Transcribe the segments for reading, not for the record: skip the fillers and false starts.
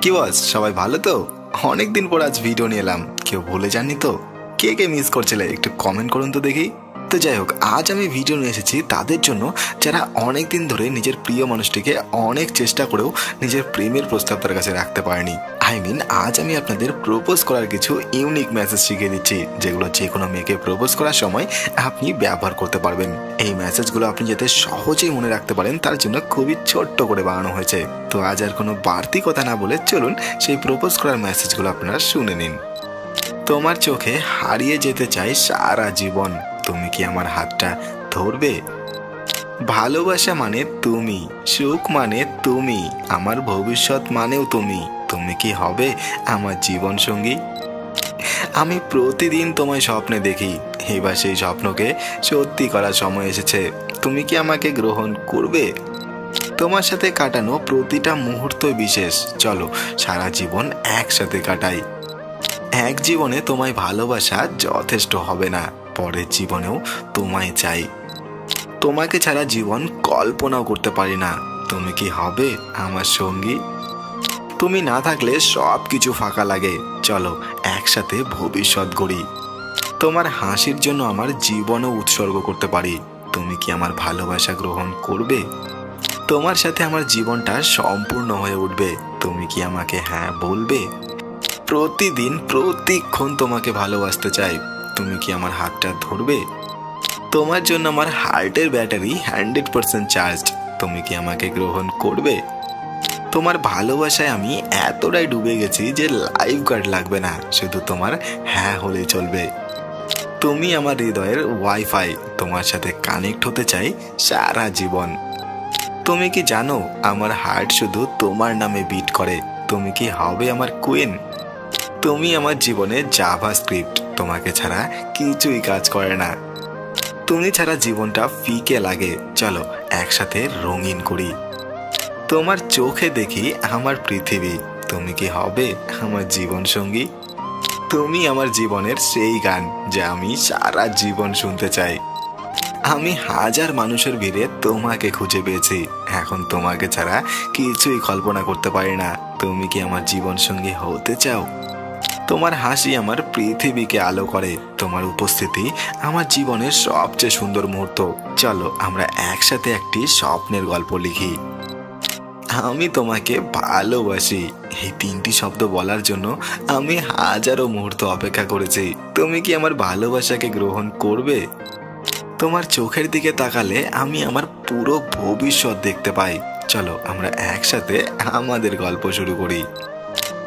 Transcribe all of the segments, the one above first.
কি বস, সবাই ভালো তো? অনেক দিন পর আজ ভিডিও নিয়ে এলাম। কেউ ভুলে যাননি তো? কে কে মিস করছিলে একটু কমেন্ট করুন তো দেখি। তো যাই হোক, আজ আমি ভিডিও নিয়ে এসেছি তাদের জন্য যারা অনেক দিন ধরে নিজের প্রিয় মানুষটিকে অনেক চেষ্টা করেও নিজের প্রেমের প্রস্তাব তার কাছে রাখতে পারেনি। আজ আমি আপনাদের প্রপোজ করার কিছু ইউনিক মেসেজ শিখিয়ে দিচ্ছি, যেগুলো যে কোনো মেয়েকে প্রপোজ করার সময় আপনি ব্যবহার করতে পারবেন। এই মেসেজগুলো আপনি যাতে সহজেই মনে রাখতে পারেন তার জন্য খুবই ছোট্ট করে বানানো হয়েছে। তো আজ আর কোনো বাড়তি কথা না বলে চলুন সেই প্রপোজ করার মেসেজগুলো আপনারা শুনে নিন। তোমার চোখে হারিয়ে যেতে চাই সারা জীবন, তুমি কি আমার হাতটা ধরবে? ভালোবাসা মানে তুমি, সুখ মানে তুমি, আমার ভবিষ্যৎ মানেও তুমি, তুমি কি হবে আমার জীবন সঙ্গী? আমি প্রতিদিন তোমায় স্বপ্নে দেখি, এবার সেই স্বপ্নকে সত্যি করার সময় এসেছে, তুমি কি আমাকে গ্রহণ করবে? তোমার সাথে কাটানো প্রতিটা মুহূর্ত বিশেষ, চলো সারা জীবন একসাথে কাটাই। এক জীবনে তোমায় ভালোবাসা যথেষ্ট হবে না, পরের জীবনেও তোমায় চাই। তোমাকে ছাড়া জীবন কল্পনাও করতে পারি না, তুমি কি হবে আমার সঙ্গী? তুমি না থাকলে সব কিছু ফাঁকা লাগে, চলো একসাথে ভবিষ্যৎ গড়ি। তোমার হাসির জন্য আমার জীবনও উৎসর্গ করতে পারি, তুমি কি আমার ভালোবাসা গ্রহণ করবে? তোমার সাথে আমার জীবনটা সম্পূর্ণ হয়ে উঠবে, তুমি কি আমাকে হ্যাঁ বলবে? প্রতিদিন প্রতিক্ষণ তোমাকে ভালোবাসতে চাই, তুমি কি আমার হাতটা ধরবে? তোমার জন্য আমার হার্টের ব্যাটারি 100% চার্জড, তুমি কি আমাকে গ্রহণ করবে? তোমার ভালোবাসায় আমি এতটাই ডুবে গেছি যে লাইফ গার্ড লাগবে না, শুধু তোমার হ্যাঁ হলেই চলবে। তুমি আমার হৃদয়ের ওয়াইফাই, তোমার সাথে কানেক্ট হতে চাই সারা জীবন। তুমি কি জানো আমার হার্ট শুধু তোমার নামে বিট করে, তুমি কি হবে আমার কুইন? তুমি আমার জীবনে জাভাস্ক্রিপ্ট, তোমাকে ছাড়া কিছুই কাজ করে না। তুমি ছাড়া জীবনটা ফিকে লাগে, চলো একসাথে রঙিন করি। তোমার চোখে দেখি আমার পৃথিবী, তুমি কি হবে আমার জীবন সঙ্গী? তুমি আমার জীবনের সেই গান যা আমি সারা জীবন শুনতে চাই। আমি হাজার মানুষের ভিড়ে তোমাকে খুঁজে পেয়েছি, এখন তোমাকে ছাড়া কিছুই কল্পনা করতে পারি না, তুমি কি আমার জীবন সঙ্গী হতে চাও? তোমার হাসি আমার পৃথিবীকে আলো করে, তোমার উপস্থিতি আমার জীবনের সবচেয়ে সুন্দর মুহূর্ত, চলো আমরা একসাথে একটি স্বপ্নের গল্প লিখি। আমি তোমাকে ভালোবাসি, এই 3টি শব্দ বলার জন্য আমি হাজারো মুহূর্ত অপেক্ষা করেছি, তুমি কি আমার ভালোবাসাকে গ্রহণ করবে? তোমার চোখের দিকে তাকালে আমি আমার পুরো ভবিষ্যৎ দেখতে পাই, চলো আমরা একসাথে আমাদের গল্প শুরু করি।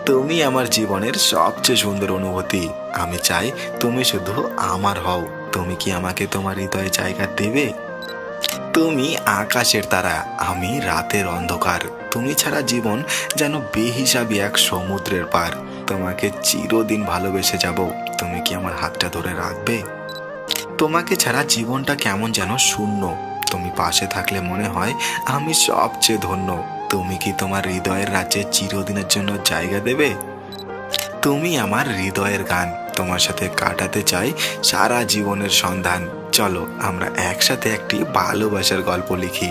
তুমি আমার জীবনের সবচেয়ে সুন্দর অনুভূতি, আমি চাই তুমি শুধু আমার হও, তুমি কি আমাকে তোমার হৃদয়ে জায়গা দেবে? তুমি আকাশের তারা, আমি রাতের অন্ধকার, তুমি ছাড়া জীবন যেন বেহিসাবি এক সমুদ্রের পার, তোমাকে চিরদিন ভালোবেসে যাব, তুমি কি আমার হাতটা ধরে রাখবে? তোমাকে ছাড়া জীবনটা কেমন যেন শূন্য, তুমি পাশে থাকলে মনে হয় আমি সবচেয়ে ধন্য, তুমি কি তোমার হৃদয়ের রাজ্যে চিরদিনের জন্য জায়গা দেবে? তুমি আমার হৃদয়ের গান, তোমার সাথে কাটাতে চাই সারা জীবনের সন্ধান, চলো আমরা একসাথে একটি ভালোবাসার গল্প লিখি।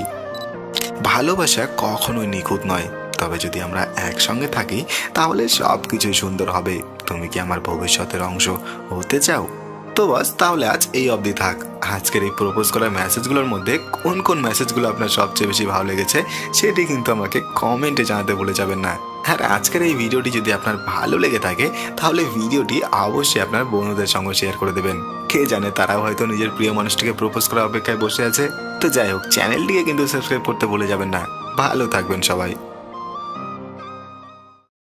ভালোবাসা কখনোই নিখুঁত নয়, তবে যদি আমরা একসঙ্গে থাকি তাহলে সব কিছুই সুন্দর হবে, তুমি কি আমার ভবিষ্যতের অংশ হতে চাও? তো বাস, তাহলে আজ এই অবধি থাক। আজকের এই প্রপোজ করা মেসেজগুলোর মধ্যে কোন কোন মেসেজগুলো আপনার সবচেয়ে বেশি ভালো লেগেছে সেটি কিন্তু আমাকে কমেন্টে জানাতে ভুলে যাবেন না। আর আজকের এই ভিডিওটি যদি আপনার ভালো লেগে থাকে তাহলে ভিডিওটি অবশ্যই আপনার বন্ধুদের সঙ্গে শেয়ার করে দেবেন, কে জানে তারাও হয়তো নিজের প্রিয় মানুষটিকে প্রপোজ করার অপেক্ষায় বসে আছে। তো যাই হোক, চ্যানেলটিকে কিন্তু সাবস্ক্রাইব করতে ভুলে যাবেন না। ভালো থাকবেন সবাই।